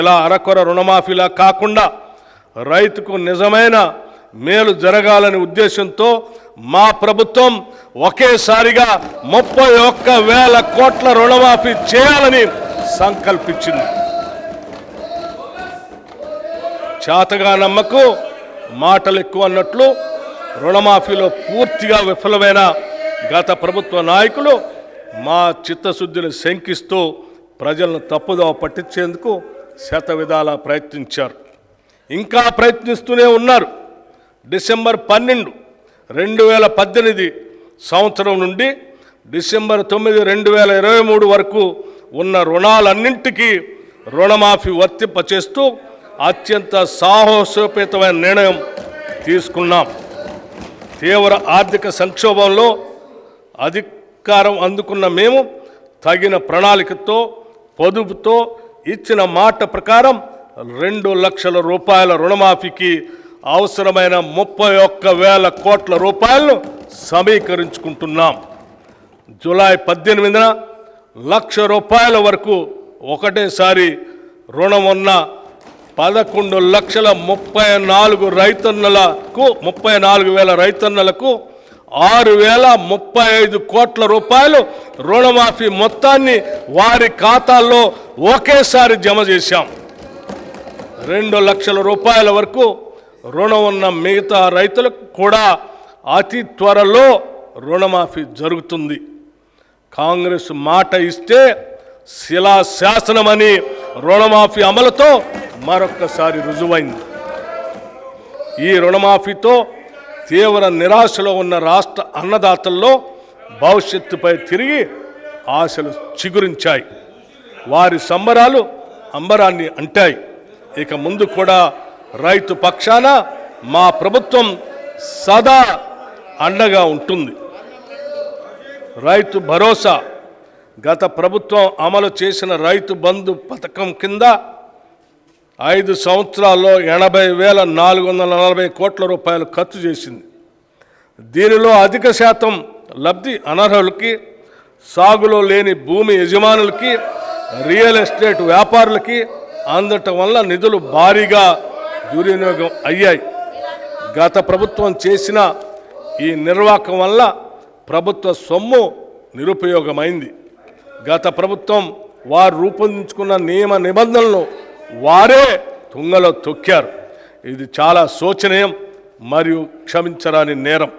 ఇలా అరకొర రుణమాఫీలా కాకుండా రైతుకు నిజమైన మేలు జరగాలనే ఉద్దేశంతో మా ప్రభుత్వం ఒకేసారిగా 31,000 కోట్ల రుణమాఫీ చేయాలని సంకల్పించింది. చేతగా నమ్మకు మాటలు ఎక్కువ అన్నట్లు రుణమాఫీలో పూర్తిగా విఫలమైన గత ప్రభుత్వ నాయకులు మా చిత్తశుద్ధిని శంకిస్తూ ప్రజలను తప్పుదోవ పట్టించేందుకు శతవిధాలా ప్రయత్నించారు. ఇంకా ప్రయత్నిస్తూనే ఉన్నారు. డిసెంబర్ 12, 2018 సంవత్సరం నుండి డిసెంబర్ 9, 2023 వరకు ఉన్న రుణాలన్నింటికీ రుణమాఫీ వర్తింపచేస్తూ అత్యంత సాహసోపేతమైన నిర్ణయం తీసుకున్నాం. తీవ్ర ఆర్థిక సంక్షోభంలో అధికారం అందుకున్న మేము తగిన ప్రణాళికతో పొదుపుతో ఇచ్చిన మాట ప్రకారం 2 లక్షల రూపాయల రుణమాఫీకి అవసరమైన 31,000 కోట్ల రూపాయలను సమీకరించుకుంటున్నాం. జూలై 18న 1,00,000 రూపాయల వరకు ఒకటేసారి రుణం ఉన్న 11,34,000 రైతన్నలకు 6,035 కోట్ల రూపాయలు రుణమాఫీ మొత్తాన్ని వారి ఖాతాల్లో ఒకేసారి జమ చేశాం. 2 లక్షల రూపాయల వరకు రుణం ఉన్న మిగతా రైతులకు కూడా అతి త్వరలో రుణమాఫీ జరుగుతుంది. కాంగ్రెస్ మాట ఇస్తే శిలాశాసనమని రుణమాఫీ అమలుతో మరొక్కసారి రుజువైంది. ఈ రుణమాఫీతో తీవ్ర నిరాశలో ఉన్న రాష్ట్ర అన్నదాతల్లో భవిష్యత్తుపై తిరిగి ఆశలు చిగురించాయి. వారి సంబరాలు అంబరాన్ని అంటాయి. ఇక ముందు కూడా రైతు పక్షాన మా ప్రభుత్వం సదా అండగా ఉంటుంది. రైతు భరోసా గత ప్రభుత్వం అమలు చేసిన రైతు బంధు పథకం కింద 5 సంవత్సరాల్లో 80,440 కోట్ల రూపాయలు ఖర్చు చేసింది. దీనిలో అధిక శాతం లబ్ధి అనర్హులకి, సాగులో లేని భూమి యజమానులకి, రియల్ ఎస్టేట్ వ్యాపారులకి అందటం వల్ల నిధులు భారీగా దుర్వినియోగం అయ్యాయి. గత ప్రభుత్వం చేసిన ఈ నిర్వాహకం వల్ల ప్రభుత్వ సొమ్ము నిరుపయోగమైంది. గత ప్రభుత్వం వారు రూపొందించుకున్న నియమ నిబంధనలను వారే తుంగలో తొక్కారు. ఇది చాలా శోచనీయం మరియు క్షమించరాని నేరం.